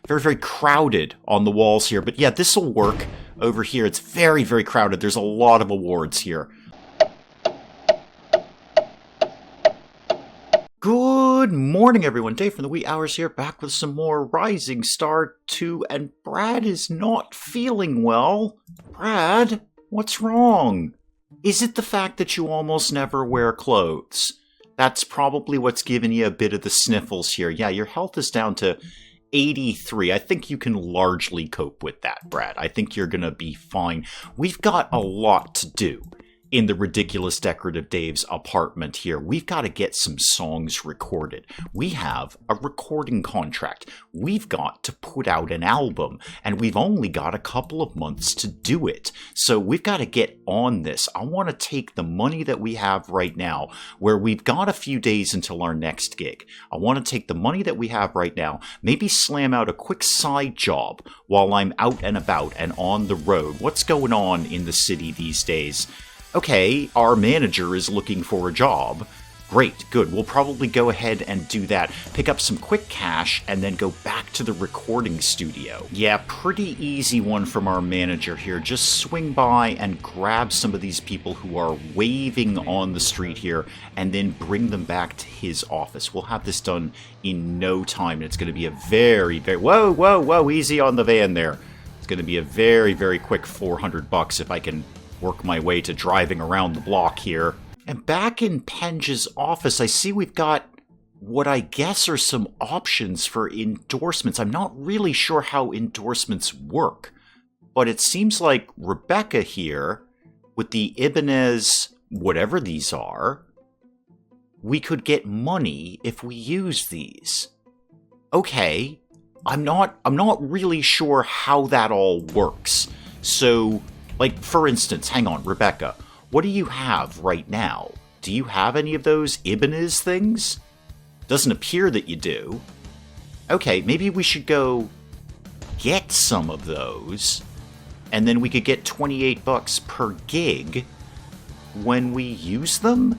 Very, very crowded on the walls here. But yeah, this will work over here. It's very, very crowded. There's a lot of awards here. Good morning, everyone. Dave from the wee hours here, back with some more Rising Star 2, and Brad is not feeling well. Brad, what's wrong? Is it the fact that you almost never wear clothes? That's probably what's giving you a bit of the sniffles here. Yeah, your health is down to 83. I think you can largely cope with that, Brad. I think you're gonna be fine. We've got a lot to do in the Ridiculous Decorative Dave's apartment here. We've got to get some songs recorded. We have a recording contract. We've got to put out an album, and we've only got a couple of months to do it. So we've got to get on this. I want to take the money that we have right now, where we've got a few days until our next gig. I want to take the money that we have right now, maybe slam out a quick side job while I'm out and about and on the road. What's going on in the city these days? Okay, our manager is looking for a job. Great, good. We'll probably go ahead and do that. Pick up some quick cash and then go back to the recording studio. Yeah, pretty easy one from our manager here. Just swing by and grab some of these people who are waving on the street here and then bring them back to his office. We'll have this done in no time, and it's going to be a very, very... Whoa, easy on the van there. It's going to be a very, very quick $400 if I can work my way to driving around the block here. And back in Penge's office, I see we've got what I guess are some options for endorsements. I'm not really sure how endorsements work, but it seems like Rebecca here, with the Ibanez, whatever these are, we could get money if we use these. Okay, I'm not really sure how that all works. So, like, for instance, hang on, Rebecca, what do you have right now? Do you have any of those Ibanez things? Doesn't appear that you do. Okay, maybe we should go get some of those, and then we could get $28 per gig when we use them?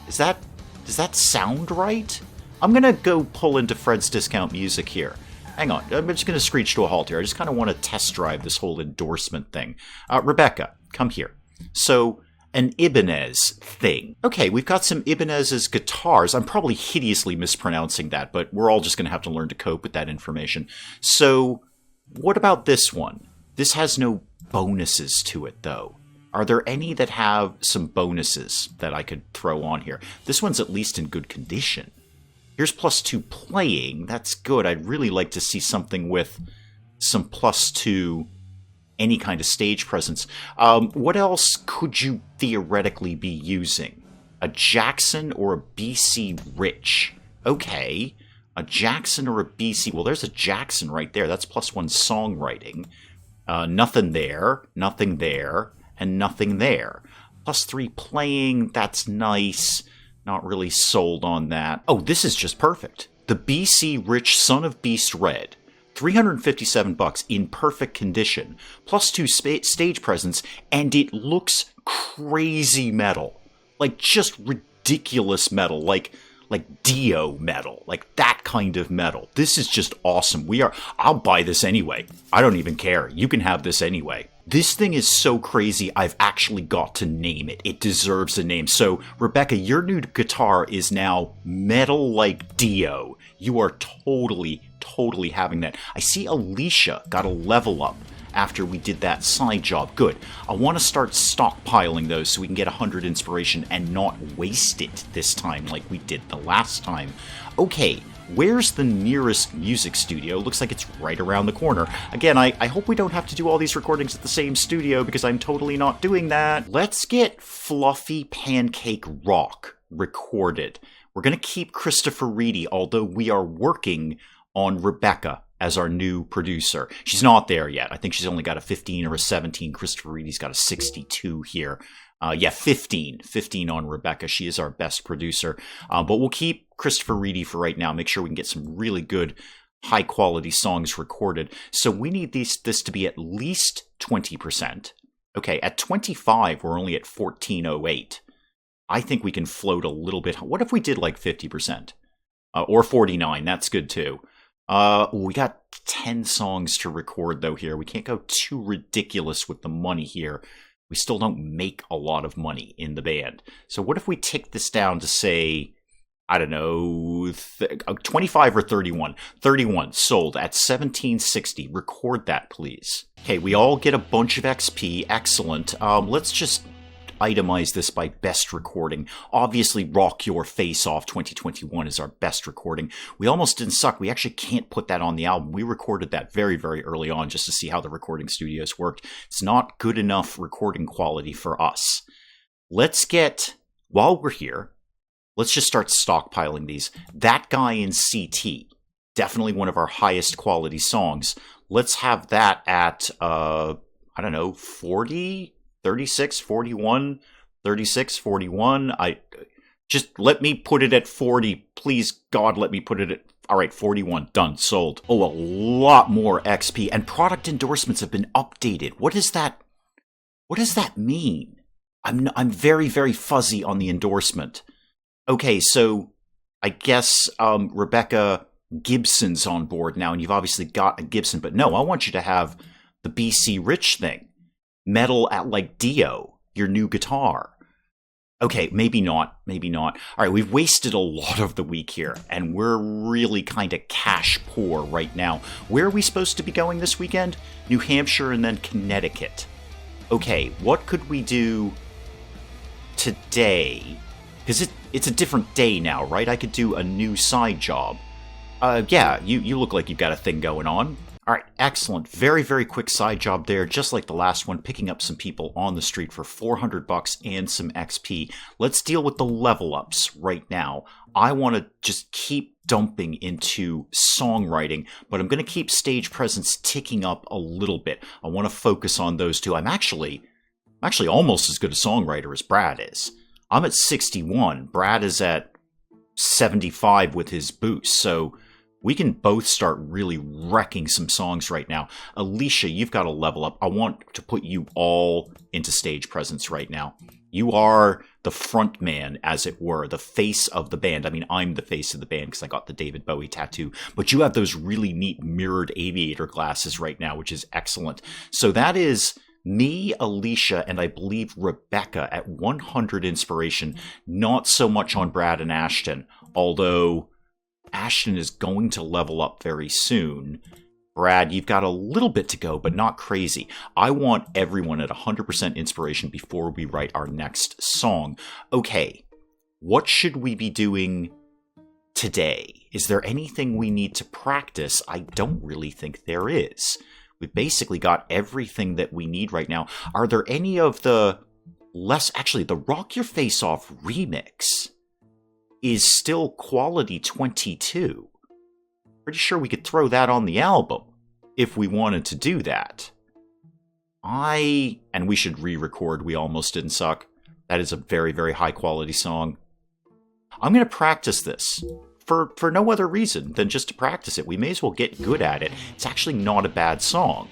Does that sound right? I'm gonna go pull into Fred's Discount Music here. Hang on, I'm just going to screech to a halt here. I just kind of want to test drive this whole endorsement thing. Rebecca, come here. So, an Ibanez thing. Okay, we've got some Ibanez's guitars. I'm probably hideously mispronouncing that, but we're all just going to have to learn to cope with that information. So, what about this one? This has no bonuses to it, though. Are there any that have some bonuses that I could throw on here? This one's at least in good condition. Here's +2 playing. That's good. I'd really like to see something with some +2 any kind of stage presence. What else could you theoretically be using? A Jackson or a BC Rich? Okay. A Jackson or a BC... Well, there's a Jackson right there. That's +1 songwriting. Nothing there, and nothing there. +3 playing. That's nice. Not really sold on that. Oh, this is just perfect. The BC Rich Son of Beast Red. $357 in perfect condition. +2 stage presence, and it looks crazy metal. Like, just ridiculous metal. Like Dio metal. Like, that kind of metal. This is just awesome. I'll buy this anyway. I don't even care. You can have this anyway. This thing is so crazy, I've actually got to name it. It deserves a name. So, Rebecca, your new guitar is now metal like Dio. You are totally having that. I see Alicia got a level up after we did that side job. Good. I want to start stockpiling those so we can get 100 inspiration and not waste it this time like we did the last time. Okay. Where's the nearest music studio? Looks like it's right around the corner. Again, I hope we don't have to do all these recordings at the same studio because I'm totally not doing that. Let's get Fluffy Pancake Rock recorded. We're going to keep Christopher Reedy, although we are working on Rebecca as our new producer. She's not there yet. I think she's only got a 15 or a 17. Christopher Reedy's got a 62 here. 15 on Rebecca. She is our best producer. But we'll keep Christopher Reedy for right now. Make sure we can get some really good, high-quality songs recorded. So we need this to be at least 20%. Okay, at 25, we're only at 1408. I think we can float a little bit. What if we did like 50%? Or 49, that's good too. We got 10 songs to record, though, here. We can't go too ridiculous with the money here. We still don't make a lot of money in the band. So what if we take this down to, say, I don't know, 25 or 31? 31, sold at 1760. Record that, please. Okay, we all get a bunch of XP. Excellent. Let's just itemize this by best recording. Obviously, Rock Your Face Off 2021 is our best recording. We almost didn't suck. We actually can't put that on the album. We recorded that very, very early on just to see how the recording studios worked. It's not good enough recording quality for us. Let's get, while we're here, let's just start stockpiling these. That Guy in CT, definitely one of our highest quality songs. Let's have that at, I don't know, 40? 36, 41, 36, 41. Just let me put it at 40. Please, God, let me put it at... All right, 41. Done. Sold. Oh, a lot more XP. And product endorsements have been updated. What does that mean? I'm very, very fuzzy on the endorsement. Okay, so I guess Rebecca Gibson's on board now, and you've obviously got a Gibson. But no, I want you to have the BC Rich thing. Metal at like Dio, your new guitar. Okay, maybe not. All right, we've wasted a lot of the week here, and we're really kind of cash poor right now. Where are we supposed to be going this weekend? New Hampshire and then Connecticut. Okay, what could we do today? Because it's a different day now, right? I could do a new side job. Yeah, you look like you've got a thing going on. All right, excellent. Very, very quick side job there, just like the last one, picking up some people on the street for $400 and some XP. Let's deal with the level ups right now. I want to just keep dumping into songwriting, but I'm going to keep stage presence ticking up a little bit. I want to focus on those two. I'm actually almost as good a songwriter as Brad is. I'm at 61. Brad is at 75 with his boost, so we can both start really wrecking some songs right now. Alicia, you've got to level up. I want to put you all into stage presence right now. You are the front man, as it were, the face of the band. I mean, I'm the face of the band because I got the David Bowie tattoo. But you have those really neat mirrored aviator glasses right now, which is excellent. So that is me, Alicia, and I believe Rebecca at 100 inspiration. Not so much on Brad and Ashton, although Ashton is going to level up very soon. Brad, you've got a little bit to go, but not crazy. I want everyone at 100% inspiration before we write our next song. Okay, what should we be doing today? Is there anything we need to practice? I don't really think there is. We've basically got everything that we need right now. Are there any of the the Rock Your Face Off remix is still quality 22. Pretty sure we could throw that on the album if we wanted to do that. And we should re-record We Almost Didn't Suck. That is a very, very high quality song. I'm going to practice this for no other reason than just to practice it. We may as well get good at it. It's actually not a bad song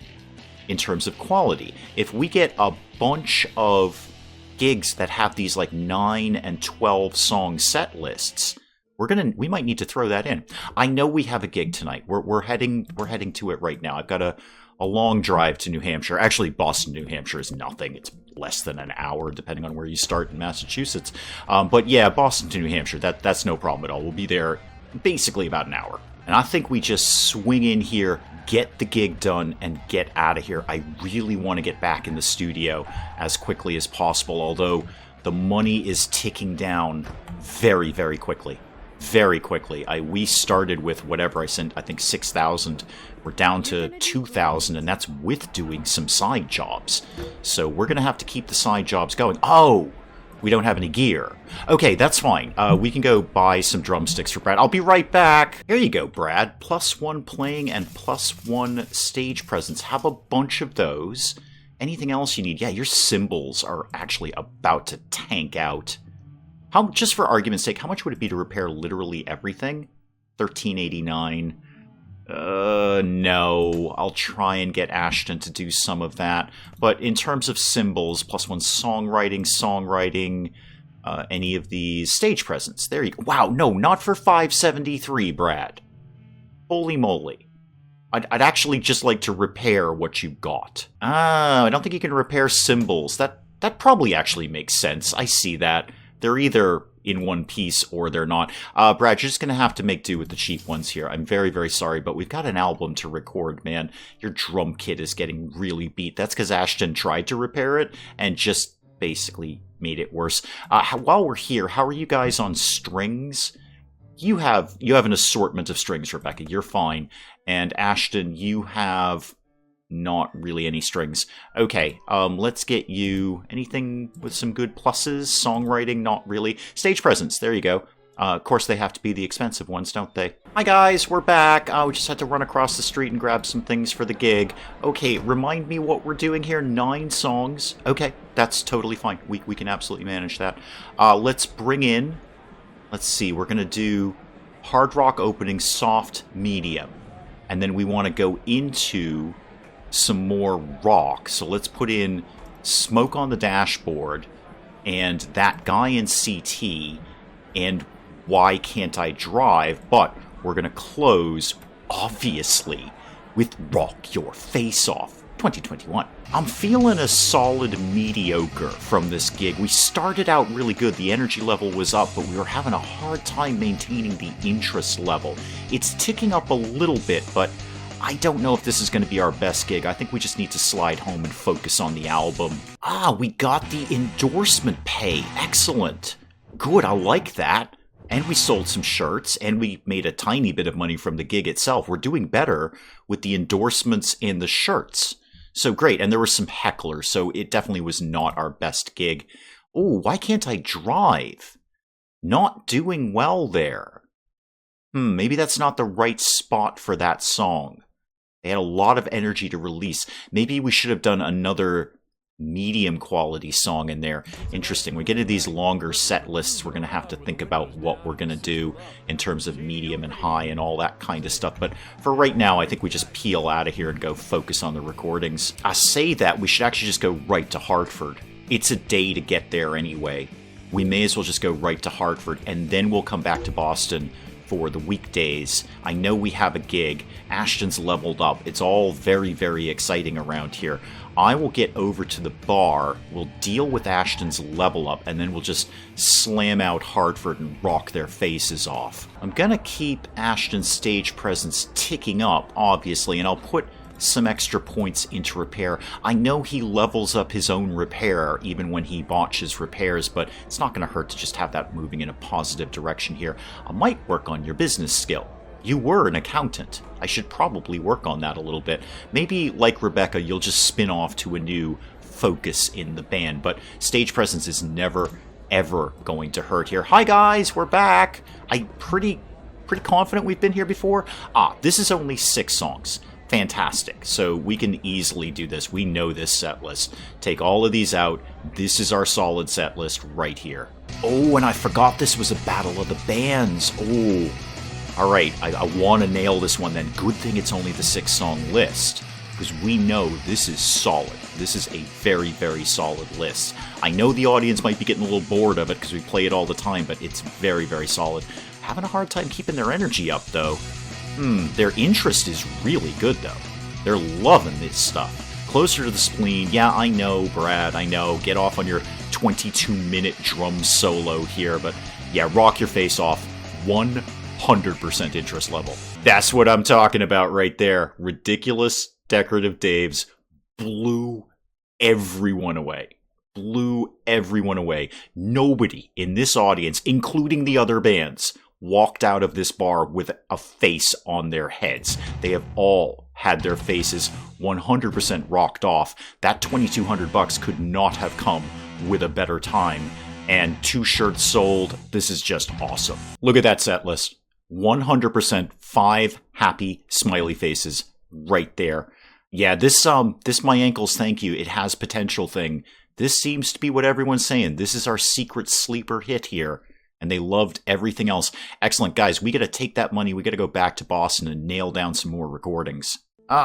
in terms of quality. If we get a bunch of gigs that have these like 9 and 12 song set lists, we might need to throw that in. I know we have a gig tonight. We're heading to it right now. I've got a long drive to New Hampshire. Actually, Boston, New Hampshire is nothing. It's less than an hour, depending on where you start in Massachusetts. But yeah, Boston to New Hampshire, that's no problem at all. We'll be there basically about an hour. And I think we just swing in here, get the gig done, and get out of here. I really want to get back in the studio as quickly as possible, although the money is ticking down very, very quickly. Very quickly. We started with whatever I sent, I think 6,000. We're down to 2,000, and that's with doing some side jobs. So we're going to have to keep the side jobs going. Oh, we don't have any gear. Okay, that's fine. We can go buy some drumsticks for Brad. I'll be right back. Here you go, Brad. +1 playing and +1 stage presence. Have a bunch of those. Anything else you need? Yeah, your cymbals are actually about to tank out. Just for argument's sake, how much would it be to repair literally everything? $13.89. No. I'll try and get Ashton to do some of that. But in terms of cymbals, +1 songwriting, any of these stage presence. There you go. Wow, no, not for $5.73, Brad. Holy moly. I'd actually just like to repair what you got. Ah, I don't think you can repair symbols. That probably actually makes sense. I see that. They're either in one piece or they're not. Brad, you're just going to have to make do with the cheap ones here. I'm very, very sorry, but we've got an album to record, man. Your drum kit is getting really beat. That's because Ashton tried to repair it and just basically made it worse. While we're here, how are you guys on strings? You have an assortment of strings, Rebecca. You're fine. And Ashton, you have not really any strings. Okay, let's get you anything with some good pluses. Songwriting, not really. Stage presence, there you go. Of course, they have to be the expensive ones, don't they? Hi guys, we're back. We just had to run across the street and grab some things for the gig. Okay, remind me what we're doing here. 9 songs. Okay, that's totally fine. We can absolutely manage that. Let's bring in... Let's see, we're going to do hard rock opening, soft, medium. And then we want to go into some more rock. So let's put in Smoke on the Dashboard and That Guy in CT and Why Can't I Drive? But we're going to close, obviously, with Rock Your Face Off. 2021. I'm feeling a solid mediocre from this gig. We started out really good. The energy level was up, but we were having a hard time maintaining the interest level. It's ticking up a little bit, but I don't know if this is going to be our best gig. I think we just need to slide home and focus on the album. We got the endorsement pay. Excellent. Good, I like that. And we sold some shirts, and we made a tiny bit of money from the gig itself. We're doing better with the endorsements and the shirts. So great, and there were some hecklers, so it definitely was not our best gig. Oh, Why Can't I Drive? Not doing well there. Maybe that's not the right spot for that song. They had a lot of energy to release. Maybe we should have done another medium quality song in there. Interesting. We get into these longer set lists. We're going to have to think about what we're going to do in terms of medium and high and all that kind of stuff. But for right now, I think we just peel out of here and go focus on the recordings. I say that we should actually just go right to Hartford. It's a day to get there anyway. We may as well just go right to Hartford and then we'll come back to Boston for the weekdays. I know we have a gig. Ashton's leveled up. It's all very, very exciting around here. I will get over to the bar, we'll deal with Ashton's level up, and then we'll just slam out Hartford and rock their faces off. I'm gonna keep Ashton's stage presence ticking up, obviously, and I'll put some extra points into repair. I know he levels up his own repair even when he botches repairs, but it's not gonna hurt to just have that moving in a positive direction here. I might work on your business skill. You were an accountant. I should probably work on that a little bit. Maybe, like Rebecca, you'll just spin off to a new focus in the band, but stage presence is never, ever going to hurt here. Hi guys, we're back! I'm pretty confident we've been here before. This is only 6 songs. Fantastic. So we can easily do this. We know this set list. Take all of these out. This is our solid set list right here. Oh, and I forgot this was a battle of the bands. Oh. Alright, I want to nail this one then. Good thing it's only the 6-song list, because we know this is solid. This is a very, very solid list. I know the audience might be getting a little bored of it because we play it all the time, but it's very, very solid. Having a hard time keeping their energy up, though. Their interest is really good, though. They're loving this stuff. Closer to the Spleen. Yeah, I know, Brad, I know. Get off on your 22-minute drum solo here, but yeah, Rock Your Face Off. 100% interest level. That's what I'm talking about right there. Ridiculous Decorative Daves blew everyone away. Blew everyone away. Nobody in this audience, including the other bands, walked out of this bar with a face on their heads. They have all had their faces 100% rocked off. That $2,200 could not have come with a better time. And 2 shirts sold. This is just awesome. Look at that set list. 100% 5 happy smiley faces right there. Yeah, this my ankles thank you. It has potential thing. This seems to be what everyone's saying. This is our secret sleeper hit here. And they loved everything else. Excellent. Guys, we got to take that money. We got to go back to Boston and nail down some more recordings.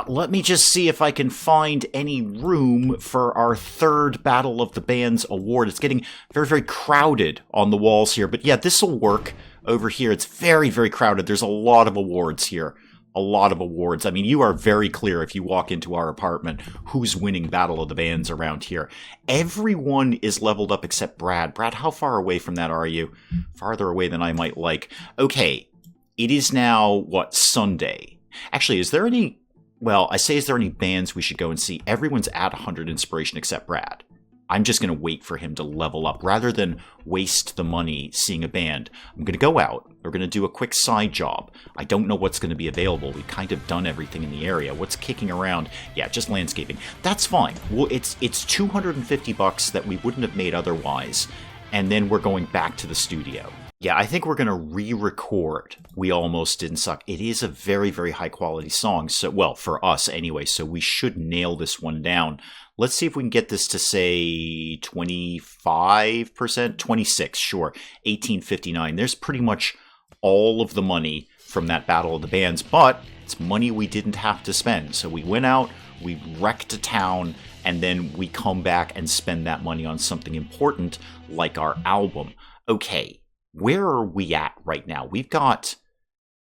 Let me just see if I can find any room for our 3rd Battle of the Bands award. It's getting very, very crowded on the walls here. But yeah, this will work over here. It's very, very crowded. There's a lot of awards here. a lot of awards. I mean, you are very clear if you walk into our apartment who's winning Battle of the Bands around here. Everyone is leveled up except Brad. Brad, how far away from that are you? Farther away than I might like. Okay, it is now, Sunday? Actually, is there any... Well, I say, is there any bands we should go and see? Everyone's at 100 inspiration except Brad. I'm just going to wait for him to level up. Rather than waste the money seeing a band, I'm going to go out. We're going to do a quick side job. I don't know what's going to be available. We've kind of done everything in the area. What's kicking around? Yeah, just landscaping. That's fine. Well, it's $250 that we wouldn't have made otherwise. And then we're going back to the studio. Yeah, I think we're going to re-record We Almost Didn't Suck. It is a very, very high-quality song. So, well, for us anyway, so we should nail this one down. Let's see if we can get this to, say, 25%? 26, sure. 1859. There's pretty much all of the money from that Battle of the Bands, but it's money we didn't have to spend. So we went out, we wrecked a town, and then we come back and spend that money on something important like our album. Okay. Where are we at right now? We've got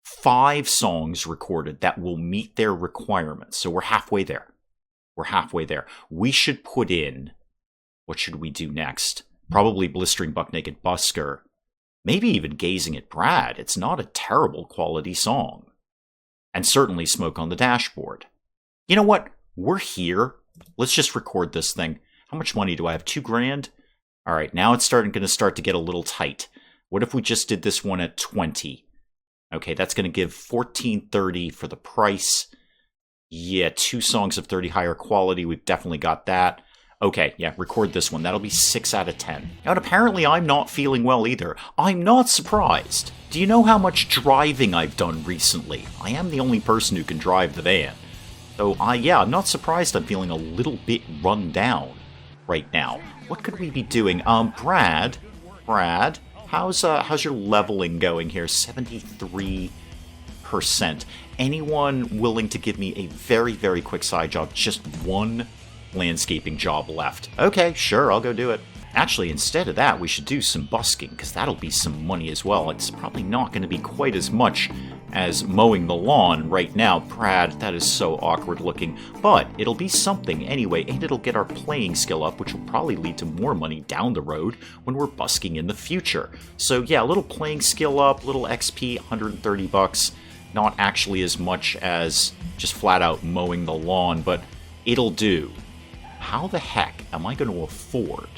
5 songs recorded that will meet their requirements. So we're halfway there. We should put in... What should we do next? Probably Blistering Buck Naked Busker. Maybe even Gazing at Brad. It's not a terrible quality song. And certainly Smoke on the Dashboard. You know what? We're here. Let's just record this thing. How much money do I have? $2,000? All right, now it's going to start to get a little tight. What if we just did this one at 20? Okay, that's going to give $1,430 for the price. Yeah, 2 songs of 30 higher quality. We've definitely got that. Okay, yeah, record this one. That'll be 6 out of 10. And apparently I'm not feeling well either. I'm not surprised. Do you know how much driving I've done recently? I am the only person who can drive the van. So, I'm not surprised I'm feeling a little bit run down right now. What could we be doing? Brad, how's your leveling going here? 73%. Anyone willing to give me a very, very quick side job? Just one landscaping job left. Okay, sure, I'll go do it. Actually, instead of that, we should do some busking, because that'll be some money as well. It's probably not going to be quite as much as mowing the lawn right now. Brad, that is so awkward looking. But it'll be something anyway, and it'll get our playing skill up, which will probably lead to more money down the road when we're busking in the future. So yeah, a little playing skill up, little XP, $130. Not actually as much as just flat out mowing the lawn, but it'll do. How the heck am I going to afford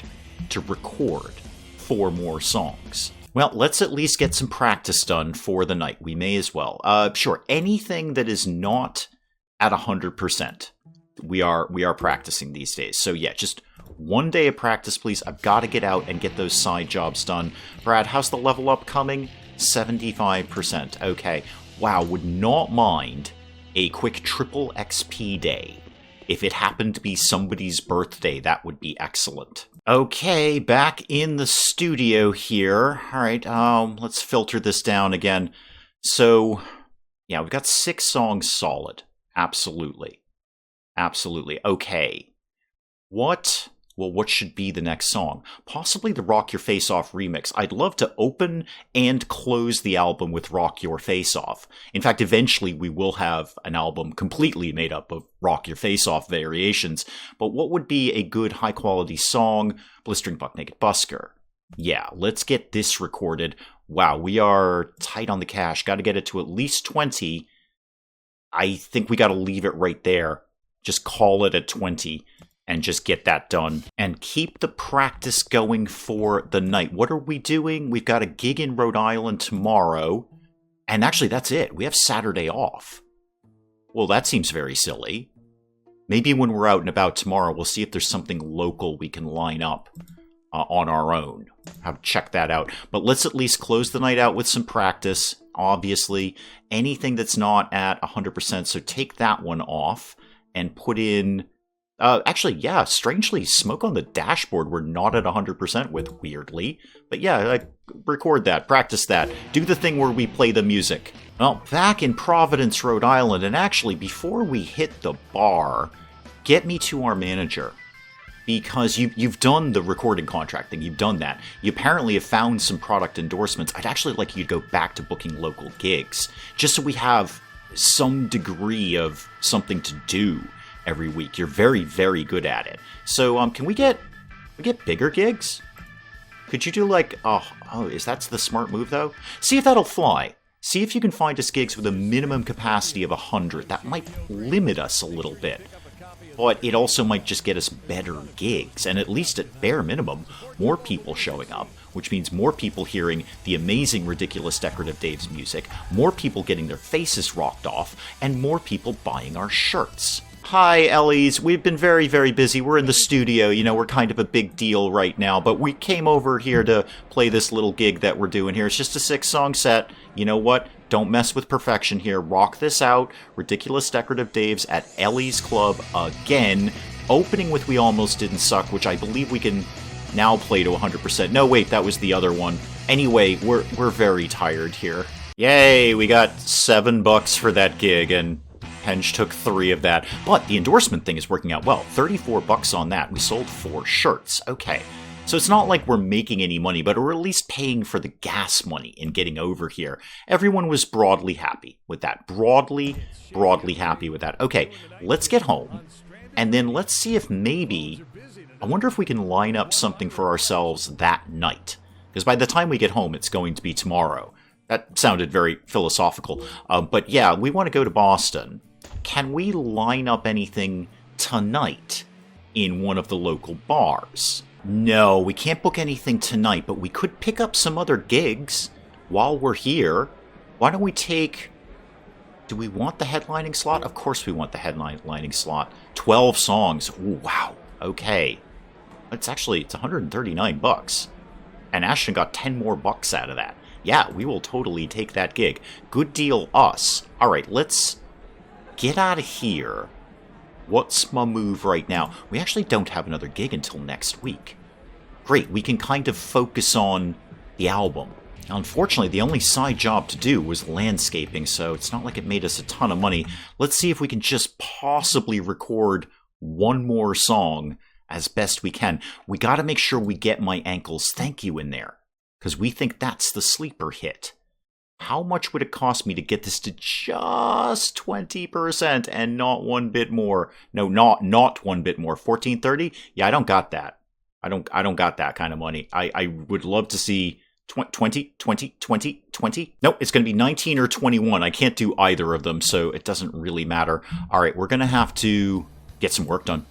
to record 4 more songs? Well, let's at least get some practice done for the night. We may as well. Sure, anything that is not at 100%, we are practicing these days. So yeah, just 1 day of practice, please. I've got to get out and get those side jobs done. Brad, how's the level up coming? 75%. Okay. Wow, would not mind a quick triple XP day. If it happened to be somebody's birthday, that would be excellent. Okay, back in the studio here. All right, let's filter this down again. So, yeah, we've got 6 songs solid. Absolutely. Okay. What should be the next song? Possibly the Rock Your Face Off remix. I'd love to open and close the album with Rock Your Face Off. In fact, eventually we will have an album completely made up of Rock Your Face Off variations. But what would be a good high-quality song? Blistering Buck Naked Busker. Yeah, let's get this recorded. Wow, we are tight on the cash. Got to get it to at least 20. I think we got to leave it right there. Just call it at 20. And just get that done. And keep the practice going for the night. What are we doing? We've got a gig in Rhode Island tomorrow. And actually, that's it. We have Saturday off. Well, that seems very silly. Maybe when we're out and about tomorrow, we'll see if there's something local we can line up on our own. Have to check that out. But let's at least close the night out with some practice. Obviously, anything that's not at 100%. So take that one off and put in... actually, yeah, strangely, Smoke on the Dashboard we're not at 100% with, weirdly. But yeah, record that, practice that, do the thing where we play the music. Well, back in Providence, Rhode Island, and actually, before we hit the bar, get me to our manager. Because you've done the recording contract thing, you've done that. You apparently have found some product endorsements. I'd actually like you to go back to booking local gigs, just so we have some degree of something to do every week. You're very, very good at it. So, can we get bigger gigs? Could you do like, is that the smart move though? See if that'll fly. See if you can find us gigs with a minimum capacity of 100. That might limit us a little bit. But it also might just get us better gigs, and at least at bare minimum, more people showing up, which means more people hearing the amazing Ridiculous Decorative Dave's music, more people getting their faces rocked off, and more people buying our shirts. Hi, Ellies. We've been very, very busy. We're in the studio. You know, we're kind of a big deal right now, but we came over here to play this little gig that we're doing here. It's just a 6-song set. You know what? Don't mess with perfection here. Rock this out. Ridiculous Decorative Dave's at Ellie's Club again. Opening with We Almost Didn't Suck, which I believe we can now play to 100%. No, wait, that was the other one. Anyway, we're very tired here. Yay, we got $7 for that gig, and Henge took 3 of that. But the endorsement thing is working out well. $34 on that. We sold 4 shirts. Okay. So it's not like we're making any money, but we're at least paying for the gas money in getting over here. Everyone was broadly happy with that. Broadly happy with that. Okay, let's get home, and then let's see if maybe... I wonder if we can line up something for ourselves that night. Because by the time we get home, it's going to be tomorrow. That sounded very philosophical. But yeah, we want to go to Boston. Can we line up anything tonight in one of the local bars? No, we can't book anything tonight, but we could pick up some other gigs while we're here. Why don't we take... Do we want the headlining slot? Of course we want the headlining slot. 12 songs. Ooh, wow. Okay. It's 139 bucks. And Ashton got 10 more bucks out of that. Yeah, we will totally take that gig. Good deal, us. Alright, let's get out of here. What's my move right now? We actually don't have another gig until next week. Great, we can kind of focus on the album. Now, unfortunately, the only side job to do was landscaping, so it's not like it made us a ton of money. Let's see if we can just possibly record one more song as best we can. We gotta make sure we get My Ankles Thank You in there, because we think that's the sleeper hit. How much would it cost me to get this to just 20% and not one bit more? No, not one bit more. 1430? Yeah, I don't got that. I don't got that kind of money. I would love to see 20. Nope, it's going to be 19 or 21. I can't do either of them, so it doesn't really matter. All right, we're going to have to get some work done.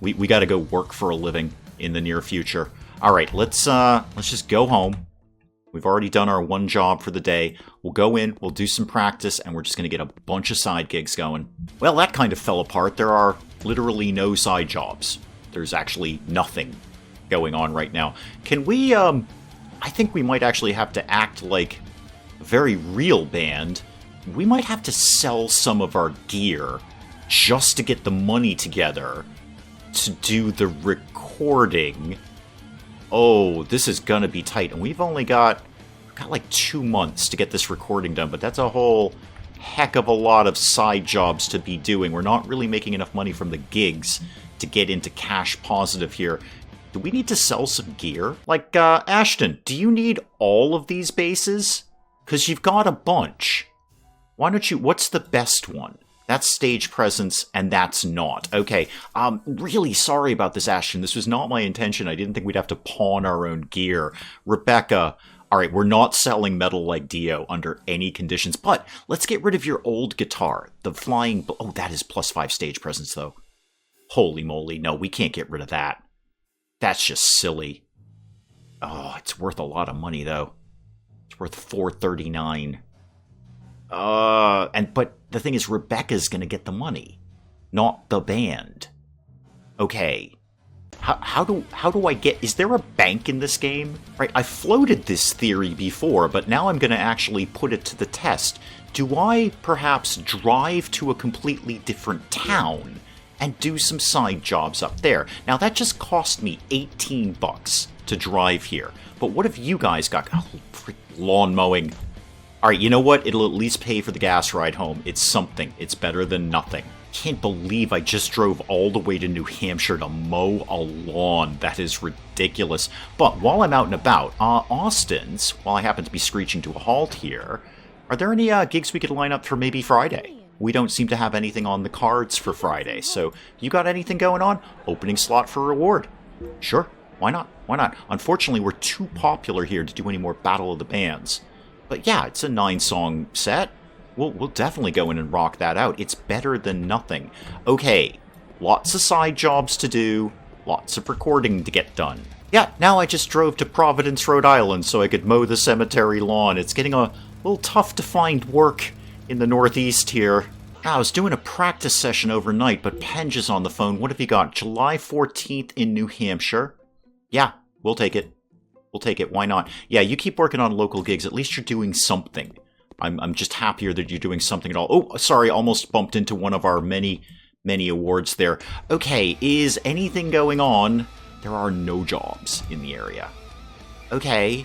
We got to go work for a living in the near future. All right, let's just go home. We've already done our one job for the day. We'll go in, we'll do some practice, and we're just going to get a bunch of side gigs going. Well, that kind of fell apart. There are literally no side jobs. There's actually nothing going on right now. Can we, I think we might actually have to act like a very real band. We might have to sell some of our gear just to get the money together to do the recording. Oh, this is gonna be tight, and we've got like 2 months to get this recording done, but that's a whole heck of a lot of side jobs to be doing. We're not really making enough money from the gigs to get into cash positive here. Do we need to sell some gear? Like, Ashton, do you need all of these bases? Because you've got a bunch. Why don't you, what's the best one? That's stage presence, and that's not. Okay, really sorry about this, Ashton. This was not my intention. I didn't think we'd have to pawn our own gear. Rebecca, alright, we're not selling Metal Like Dio under any conditions, but let's get rid of your old guitar. The flying... Oh, that is +5 stage presence, though. Holy moly, no, we can't get rid of that. That's just silly. Oh, it's worth a lot of money, though. It's worth $439. But the thing is, Rebecca's gonna get the money, not the band. Okay. How do I get... Is there a bank in this game? Right, I floated this theory before, but now I'm gonna actually put it to the test. Do I perhaps drive to a completely different town and do some side jobs up there? Now, that just cost me $18 to drive here. But what if you guys got... Oh, lawn mowing. Alright, you know what? It'll at least pay for the gas ride home. It's something. It's better than nothing. Can't believe I just drove all the way to New Hampshire to mow a lawn. That is ridiculous. But while I'm out and about, Austin's, while I happen to be screeching to a halt here, are there any gigs we could line up for maybe Friday? we don't seem to have anything on the cards for Friday. So, you got anything going on? Opening slot for reward. Sure, why not? Why not? Unfortunately, we're too popular here to do any more Battle of the Bands. But yeah, it's a 9-song set. We'll definitely go in and rock that out. It's better than nothing. Okay, lots of side jobs to do, lots of recording to get done. Yeah, now I just drove to Providence, Rhode Island so I could mow the cemetery lawn. It's getting a little tough to find work in the Northeast here. I was doing a practice session overnight, but Penge is on the phone. What have you got? July 14th in New Hampshire. Yeah, we'll take it. We'll take it. Why not? Yeah, you keep working on local gigs. At least you're doing something. I'm just happier that you're doing something at all. Oh, sorry, almost bumped into one of our many awards there. Okay, is anything going on? There are no jobs in the area. Okay,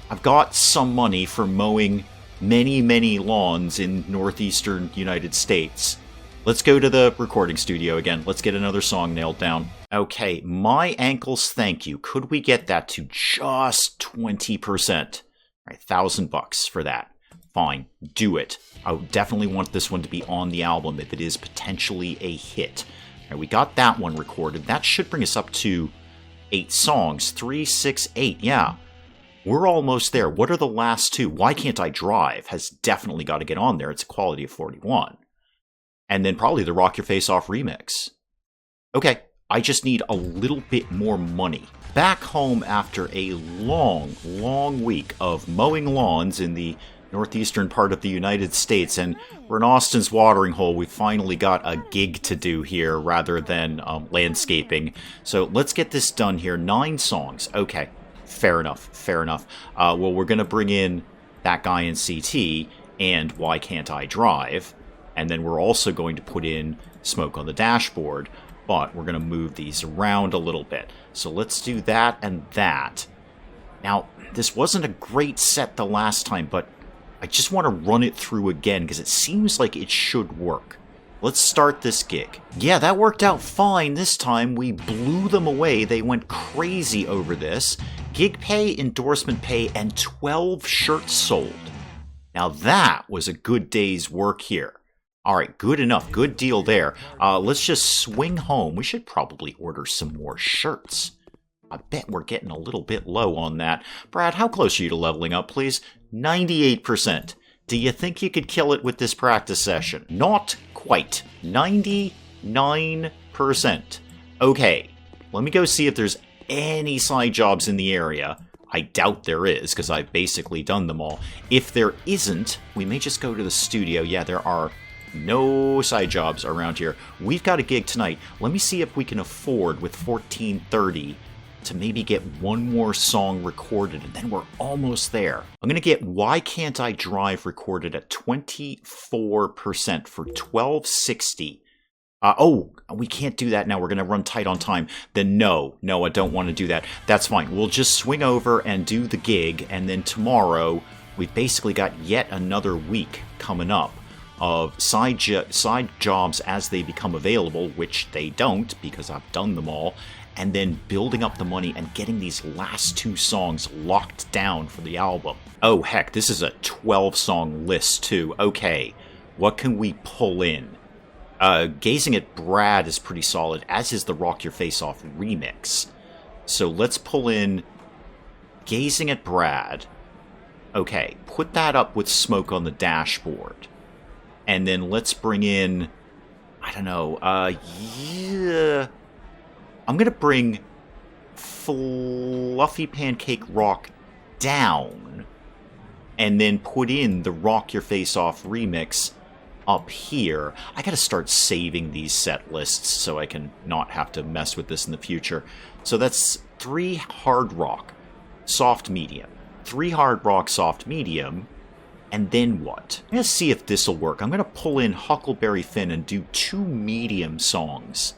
I've got some money for mowing many lawns in northeastern United States. Let's go to the recording studio again. Let's get another song nailed down. Okay, My Ankles Thank You. Could we get that to just 20%? All right, $1,000 for that. Fine, do it. I definitely want this one to be on the album if it is potentially a hit. All right, we got that one recorded. That should bring us up to 8 songs. 3, 6, 8. Yeah, we're almost there. What are the last 2? Why Can't I Drive has definitely got to get on there. It's a quality of 41. And then probably the Rock Your Face Off remix. Okay, I just need a little bit more money. Back home after a long week of mowing lawns in the northeastern part of the United States, and we're in Austin's watering hole. We finally got a gig to do here rather than landscaping. So let's get this done here. 9 songs. Okay, fair enough. Well, we're going to bring in That Guy in CT and Why Can't I Drive, and then we're also going to put in Smoke on the Dashboard, but we're going to move these around a little bit. So let's do that and that. Now, this wasn't a great set the last time, but I just want to run it through again because it seems like it should work. Let's start this gig. Yeah, that worked out fine this time. We blew them away. They went crazy over this. Gig pay, endorsement pay, and 12 shirts sold. Now that was a good day's work here. All right, good enough. Good deal there. Let's just swing home. We should probably order some more shirts. I bet we're getting a little bit low on that. Brad, how close are you to leveling up, please? 98%. Do you think you could kill it with this practice session? Not quite. 99%. Okay, let me go see if there's any side jobs in the area. I doubt there is, because I've basically done them all. If there isn't, we may just go to the studio. Yeah, there are no side jobs around here. We've got a gig tonight. Let me see if we can afford, with $14.30, to maybe get one more song recorded, and then we're almost there. I'm going to get Why Can't I Drive recorded at 24% for $12.60. Oh, we can't do that now. We're going to run tight on time. Then no, I don't want to do that. That's fine. We'll just swing over and do the gig, and then tomorrow we've basically got yet another week coming up of side jobs as they become available, which they don't because I've done them all, and then building up the money and getting these last 2 songs locked down for the album. Oh heck, this is a 12-song list too. Okay, what can we pull in? Gazing at Brad is pretty solid, as is the Rock Your Face Off remix. So let's pull in Gazing at Brad. Okay, put that up with Smoke on the Dashboard. And then let's bring in, I don't know, yeah, I'm going to bring Fluffy Pancake Rock down and then put in the Rock Your Face Off remix up here. I got to start saving these set lists so I can not have to mess with this in the future. So that's 3 hard rock, soft medium, 3 hard rock, soft medium, and then what? I'm going to see if this will work. I'm going to pull in Huckleberry Finn and do 2 medium songs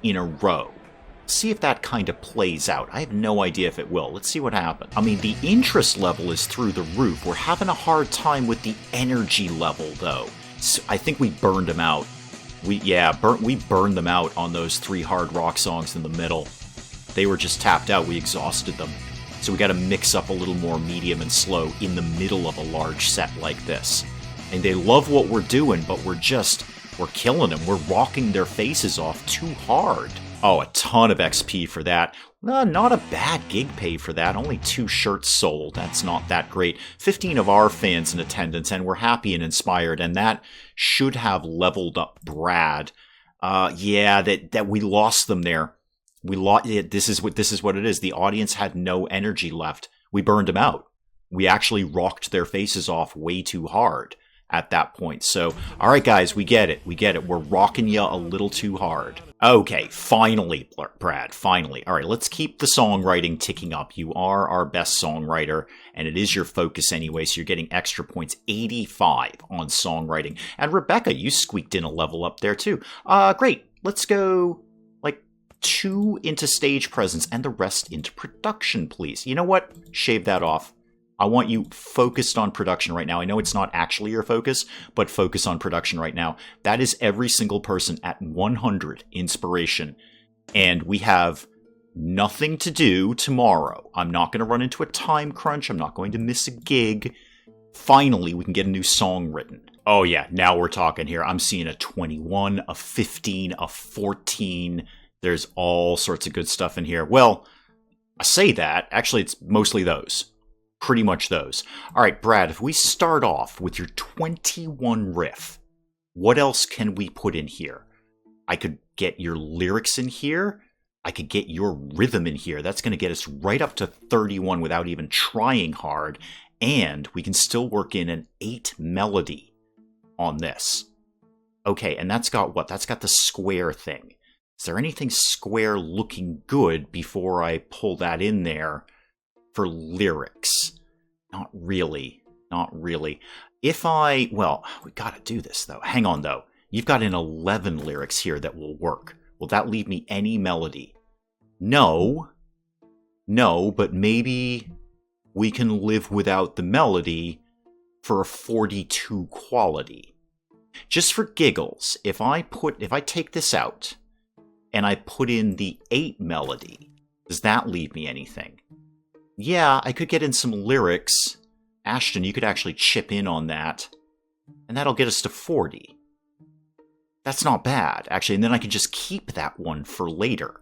in a row. See if that kind of plays out. I have no idea if it will. Let's see what happens. I mean, the interest level is through the roof. We're having a hard time with the energy level, though. So I think we burned them out. We burned them out on those 3 hard rock songs in the middle. They were just tapped out. We exhausted them. So we got to mix up a little more medium and slow in the middle of a large set like this. And they love what we're doing, but we're killing them. We're rocking their faces off too hard. Oh, a ton of XP for that. Not a bad gig pay for that. Only 2 shirts sold. That's not that great. 15 of our fans in attendance, and we're happy and inspired. And that should have leveled up Brad. Yeah, that we lost them there. We lost. This is what it is. The audience had no energy left. We burned them out. We actually rocked their faces off way too hard at that point. So, all right, guys, we get it. We're rocking you a little too hard. Okay, finally, Brad, finally. All right, let's keep the songwriting ticking up. You are our best songwriter, and it is your focus anyway, so you're getting extra points, 85 on songwriting. And Rebecca, you squeaked in a level up there too. Great. Let's go, 2 into stage presence and the rest into production, please. You know what? Shave that off. I want you focused on production right now. I know it's not actually your focus, but focus on production right now. That is every single person at 100 inspiration. And we have nothing to do tomorrow. I'm not going to run into a time crunch. I'm not going to miss a gig. Finally, we can get a new song written. Oh yeah, now we're talking here. I'm seeing a 21, a 15, a 14. There's all sorts of good stuff in here. Well, I say that. Actually, it's mostly those. Pretty much those. All right, Brad, if we start off with your 21 riff, what else can we put in here? I could get your lyrics in here. I could get your rhythm in here. That's going to get us right up to 31 without even trying hard. And we can still work in an 8 melody on this. Okay, and that's got what? That's got the square thing. Is there anything square looking good before I pull that in there for lyrics? Not really. Well, we gotta do this though. Hang on though. You've got an 11 lyrics here that will work. Will that leave me any melody? No, but maybe we can live without the melody for a 42 quality. Just for giggles, if I take this out and I put in the 8 melody, does that leave me anything? Yeah, I could get in some lyrics. Ashton, you could actually chip in on that. And that'll get us to 40. That's not bad, actually. And then I can just keep that one for later.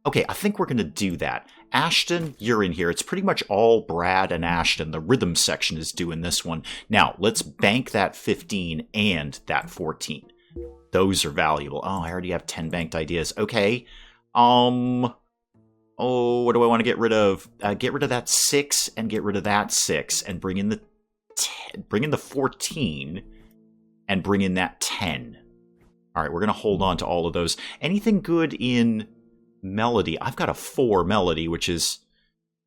Okay, I think we're going to do that. Ashton, you're in here. It's pretty much all Brad and Ashton. The rhythm section is doing this one. Now, let's bank that 15 and that 14. Those are valuable. Oh, I already have 10 banked ideas. Okay. Oh, what do I want to get rid of? Get rid of that 6 and get rid of that 6 and bring in the 14 and bring in that 10. All right, we're going to hold on to all of those. Anything good in melody? I've got a 4 melody, which is...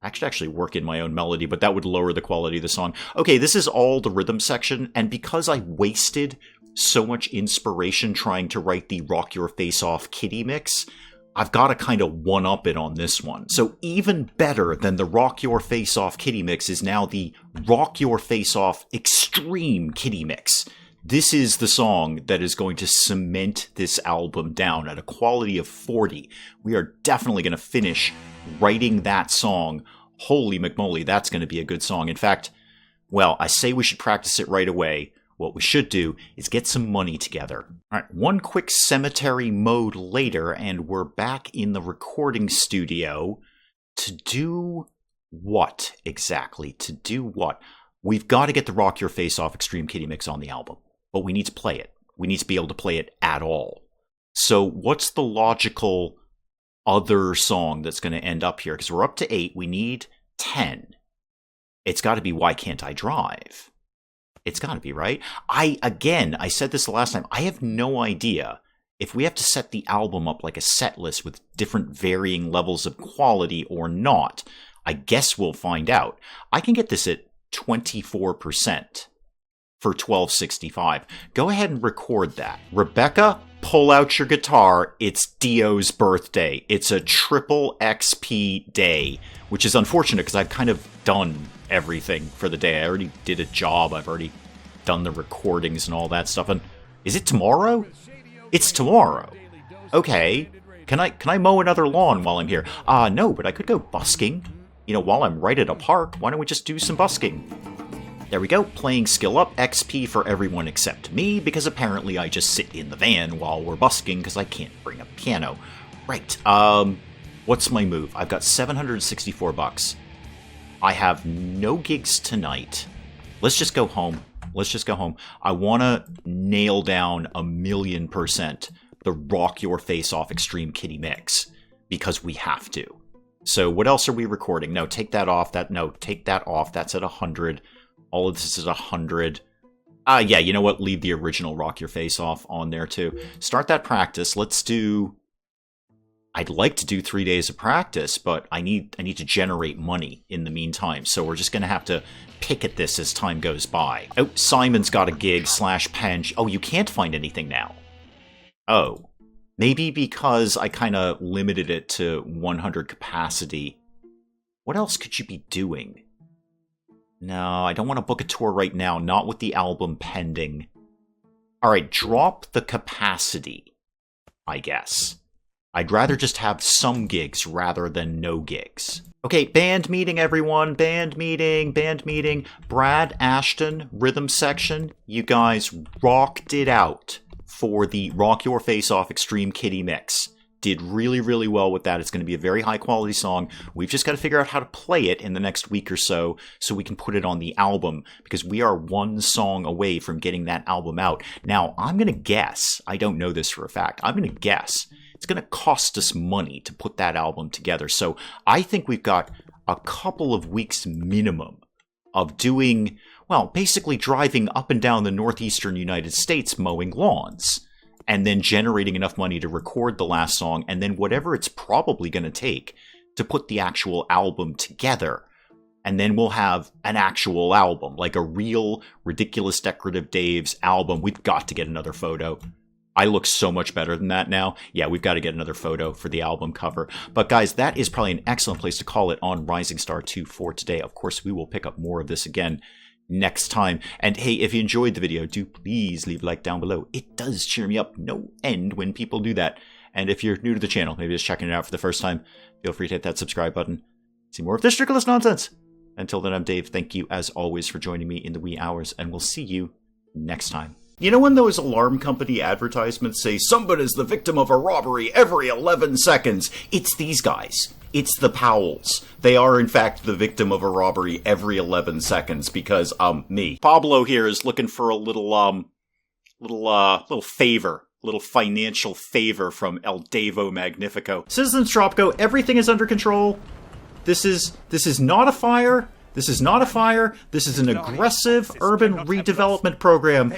I could actually work in my own melody, but that would lower the quality of the song. Okay, this is all the rhythm section, and because I wasted so much inspiration trying to write the Rock Your Face Off Kitty mix, I've got to kind of one-up it on this one. So even better than the Rock Your Face Off Kitty mix is now the Rock Your Face Off Extreme Kitty mix. This is the song that is going to cement this album down at a quality of 40. We are definitely going to finish writing that song. Holy McMoly, that's going to be a good song. In fact, well, I say we should practice it right away. What we should do is get some money together. All right, one quick cemetery mode later, and we're back in the recording studio to do what exactly? To do what? We've got to get the Rock Your Face Off Extreme Kitty mix on the album, but we need to play it. We need to be able to play it at all. So what's the logical other song that's going to end up here? Because we're up to 8. We need 10. It's got to be Why Can't I Drive? It's got to be, right? I said this the last time, I have no idea if we have to set the album up like a set list with different varying levels of quality or not. I guess we'll find out. I can get this at 24% for 1265. Go ahead and record that. Rebecca, pull out your guitar. It's Dio's birthday. It's a triple XP day, which is unfortunate because I've kind of done everything for the day. I already did a job. I've already done the recordings and all that stuff. And is it tomorrow? It's tomorrow. Okay. Can I mow another lawn while I'm here? No, but I could go busking. You know, while I'm right at a park, why don't we just do some busking? There we go, playing skill up, XP for everyone except me, because apparently I just sit in the van while we're busking because I can't bring a piano. Right, what's my move? I've got 764 bucks. I have no gigs tonight. Let's just go home. Let's just go home. I want to nail down 1,000,000% the Rock Your Face Off Extreme Kitty Mix, because we have to. So what else are we recording? No, take that off. Take that off. That's at 100. All of this is 100. Yeah, you know what? Leave the original Rock Your Face Off on there too. Start that practice. Let's do... I'd like to do 3 days of practice, but I need to generate money in the meantime. So we're just going to have to pick at this as time goes by. Oh, Simon's got a gig / Penge. Oh, you can't find anything now. Oh. Maybe because I kind of limited it to 100 capacity. What else could you be doing? No, I don't want to book a tour right now, not with the album pending. Alright, drop the capacity, I guess. I'd rather just have some gigs rather than no gigs. Okay, band meeting, everyone. Band meeting. Brad, Ashton, rhythm section. You guys rocked it out for the Rock Your Face Off Extreme Kitty Mix. Did really, really well with that. It's going to be a very high quality song. We've just got to figure out how to play it in the next week or so we can put it on the album, because we are one song away from getting that album out. Now, I'm going to guess, I don't know this for a fact, I'm going to guess it's going to cost us money to put that album together. So I think we've got a couple of weeks minimum of doing, well, basically driving up and down the northeastern United States mowing lawns, and then generating enough money to record the last song, and then whatever it's probably going to take to put the actual album together. And then we'll have an actual album, like a real Ridiculous Decorative Dave's album. We've got to get another photo. I look so much better than that now. Yeah, we've got to get another photo for the album cover. But guys, that is probably an excellent place to call it on Rising Star 2 for today. Of course, we will pick up more of this again next time. And hey, if you enjoyed the video, do please leave a like down below. It does cheer me up no end when people do that. And if you're new to the channel, maybe just checking it out for the first time, feel free to hit that subscribe button. See more of this ridiculous nonsense. Until then, I'm Dave. Thank you as always for joining me in the wee hours, and we'll see you next time. You know when those alarm company advertisements say somebody's the victim of a robbery every 11 seconds? It's these guys. It's the Powells. They are, in fact, the victim of a robbery every 11 seconds because, me. Pablo here is looking for a little favor. Little financial favor from El Devo Magnifico. Citizens Tropico, everything is under control. This is not a fire. This is not a fire. This is an aggressive urban redevelopment program